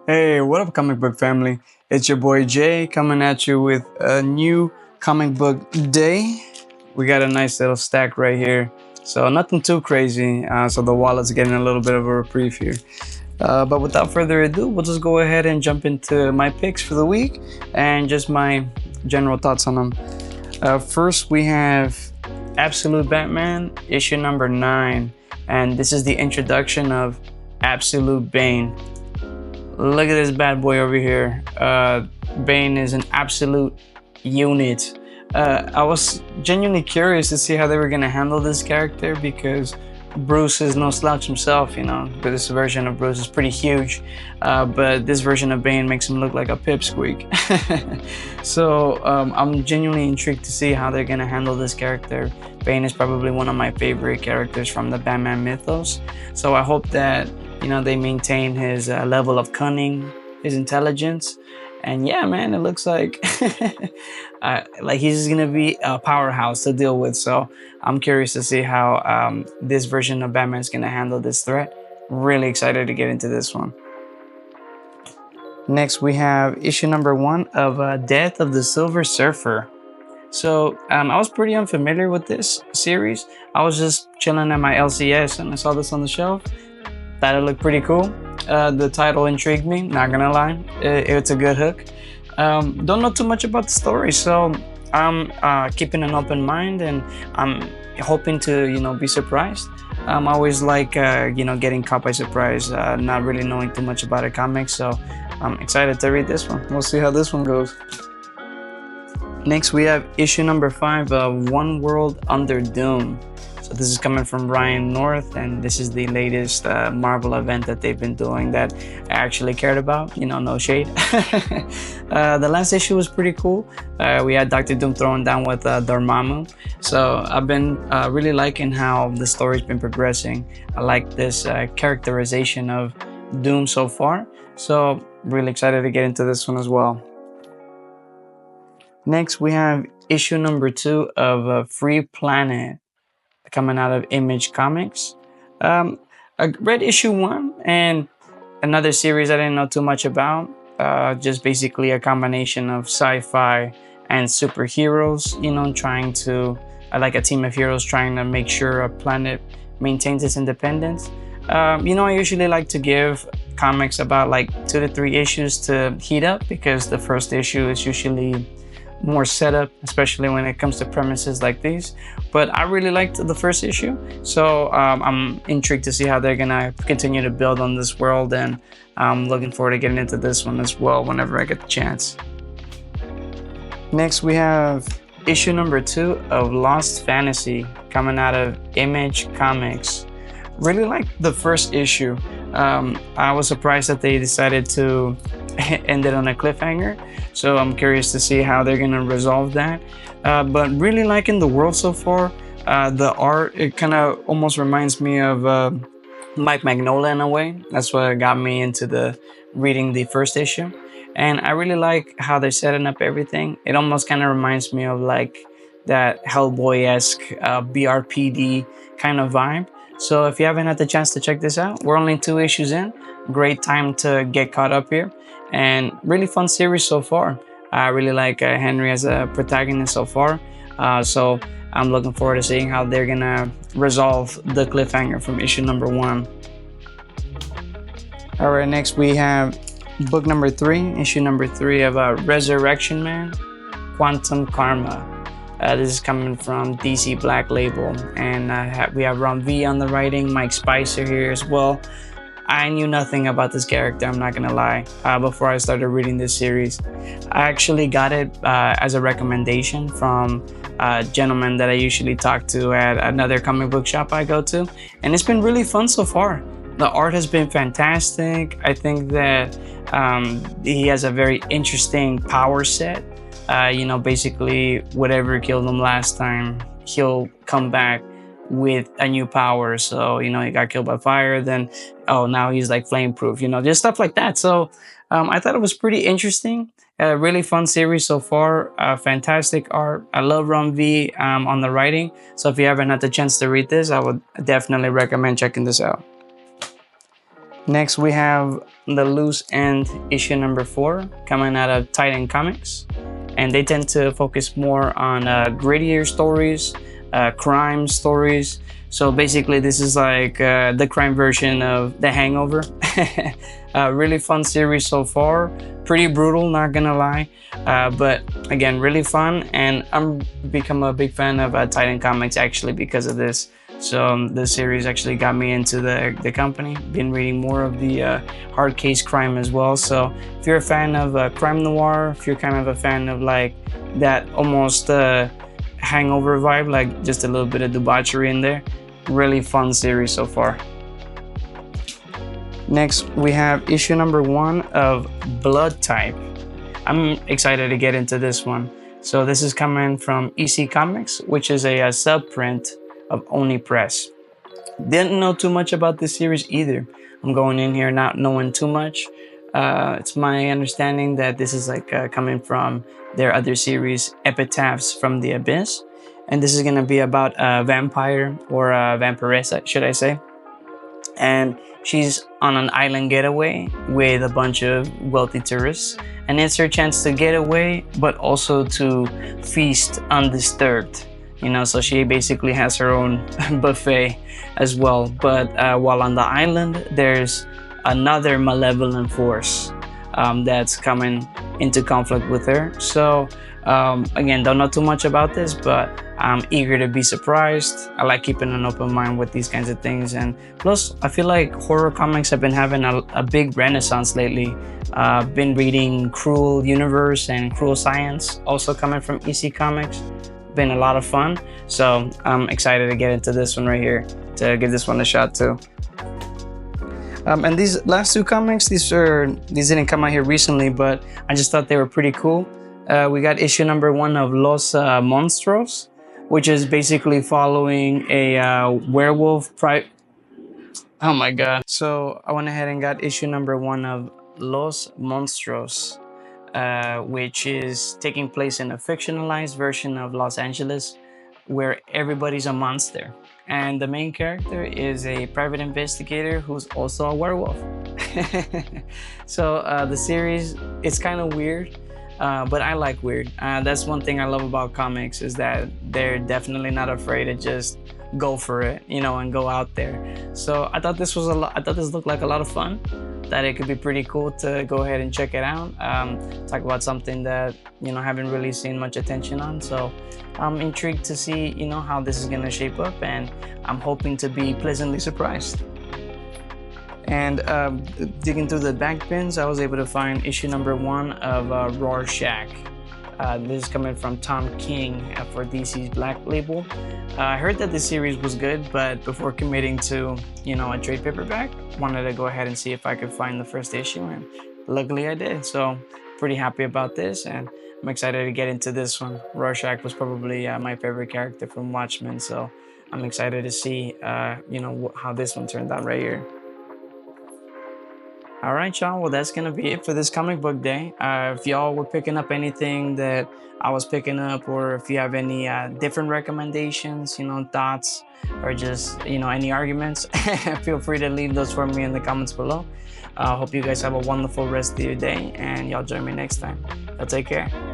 Hey, what up, comic book family? It's your boy Jay coming at you with a new comic book day. We got a nice little stack right here, so nothing too crazy. So the wallet's getting a little bit of a reprieve here. But without further ado, we'll just go ahead and jump into my picks for the week and just my general thoughts on them. First, we have Absolute Batman, issue number 9, and this is the introduction of Absolute Bane. Look at this bad boy over here. Bane is an absolute unit. I was genuinely curious to see how they were going to handle this character because Bruce is no slouch himself, you know. This version of Bruce is pretty huge, but this version of Bane makes him look like a pipsqueak. So I'm genuinely intrigued to see how they're going to handle this character. Bane is probably one of my favorite characters from the Batman mythos. So I hope that they maintain his level of cunning, his intelligence, and yeah, man, it looks like like he's gonna be a powerhouse to deal with. So I'm curious to see how this version of Batman is gonna handle this threat. Really excited to get into this one. Next, we have issue number 1 of Death of the Silver Surfer. So I was pretty unfamiliar with this series. I was just chilling at my LCS and I saw this on the shelf. Thought it looked pretty cool. The title intrigued me, not gonna lie. It's a good hook. Don't know too much about the story, so I'm keeping an open mind and I'm hoping to be surprised. I'm always like getting caught by surprise, not really knowing too much about a comic, so I'm excited to read this one. We'll see how this one goes. Next, we have issue number 5 of One World Under Doom. So this is coming from Ryan North, and this is the latest Marvel event that they've been doing that I actually cared about. No shade. The last issue was pretty cool. We had Doctor Doom throwing down with Dormammu. So I've been really liking how the story's been progressing. I like this characterization of Doom so far. So really excited to get into this one as well. Next, we have issue number 2 of Free Planet, coming out of Image Comics. I read issue 1 and another series I didn't know too much about. Just basically a combination of sci-fi and superheroes, trying to, like a team of heroes trying to make sure a planet maintains its independence. I usually like to give comics about like 2 to 3 issues to heat up because the first issue is usually more setup, especially when it comes to premises like these. But I really liked the first issue, so I'm intrigued to see how they're gonna continue to build on this world, and I'm looking forward to getting into this one as well whenever I get the chance. Next, we have issue number 2 of Lost Fantasy, coming out of Image Comics. Really liked the first issue. I was surprised that they decided to end it on a cliffhanger, so I'm curious to see how they're gonna resolve that. But really liking the world so far. The art, it kind of almost reminds me of Mike Mignola in a way. That's what got me into reading the first issue, and I really like how they're setting up everything. It almost kind of reminds me of like that Hellboy-esque BRPD kind of vibe. So if you haven't had the chance to check this out, we're only 2 issues in. Great time to get caught up here, and really fun series so far. I really like Henry as a protagonist so far, so I'm looking forward to seeing how they're gonna resolve the cliffhanger from issue number 1. All right, next we have book number 3, issue number 3 of Resurrection Man, Quantum Karma. This is coming from DC Black Label, and we have Ron V on the writing, Mike Spicer here as well. I knew nothing about this character, I'm not gonna lie, before I started reading this series. I actually got it as a recommendation from a gentleman that I usually talk to at another comic book shop I go to, and it's been really fun so far. The art has been fantastic. I think that he has a very interesting power set. Basically whatever killed him last time, he'll come back with a new power. So he got killed by fire, then now he's like flame proof, just stuff like that. So I thought it was pretty interesting. A really fun series so far. Fantastic art. I love Ron V on the writing, so if you haven't had the chance to read this, I would definitely recommend checking this out. Next, we have The Loose End issue number 4 coming out of Titan Comics. And they tend to focus more on grittier stories, crime stories. So basically, this is like the crime version of The Hangover. Really fun series so far. Pretty brutal, not gonna lie. But again, really fun. And I'm become a big fan of Titan Comics actually because of this. So the series actually got me into the company. Been reading more of the hard case crime as well. So if you're a fan of crime noir, if you're kind of a fan of like that almost hangover vibe, like just a little bit of debauchery in there, really fun series so far. Next, we have issue number 1 of Blood Type. I'm excited to get into this one. So this is coming from EC Comics, which is a subprint of Oni Press. Didn't know too much about this series either. I'm going in here not knowing too much. It's my understanding that this is like coming from their other series, Epitaphs from the Abyss. And this is going to be about a vampire or a vampiress, should I say. And she's on an island getaway with a bunch of wealthy tourists. And it's her chance to get away, but also to feast undisturbed. You know, so she basically has her own buffet as well. But while on the island, there's another malevolent force that's coming into conflict with her. So again, don't know too much about this, but I'm eager to be surprised. I like keeping an open mind with these kinds of things. And plus, I feel like horror comics have been having a big renaissance lately. I've been reading Cruel Universe and Cruel Science, also coming from EC Comics. Been a lot of fun, so I'm excited to get into this one right here, to give this one a shot too. And these last 2 comics, these didn't come out here recently, but I just thought they were pretty cool. We got issue number 1 of Los Monstros, which is basically following a werewolf oh my god. So I went ahead and got issue number 1 of Los Monstros, which is taking place in a fictionalized version of Los Angeles where everybody's a monster. And the main character is a private investigator who's also a werewolf. So the series, it's kind of weird, but I like weird. That's one thing I love about comics, is that they're definitely not afraid to just go for it, you know, and go out there. So I thought this looked like a lot of fun. That it could be pretty cool to go ahead and check it out. Talk about something that, you know, haven't really seen much attention on. So I'm intrigued to see, you know, how this is gonna shape up, and I'm hoping to be pleasantly surprised. And digging through the back bins, I was able to find issue number 1 of Rorschach. This is coming from Tom King for DC's Black Label. I heard that the series was good, but before committing to, you know, a trade paperback, wanted to go ahead and see if I could find the first issue, and luckily I did. So pretty happy about this, and I'm excited to get into this one. Rorschach was probably my favorite character from Watchmen, so I'm excited to see, you know, how this one turned out right here. All right, y'all. Well, that's going to be it for this comic book day. If y'all were picking up anything that I was picking up, or if you have any different recommendations, you know, thoughts, or just, you know, any arguments, feel free to leave those for me in the comments below. Hope you guys have a wonderful rest of your day, and y'all join me next time. Y'all take care.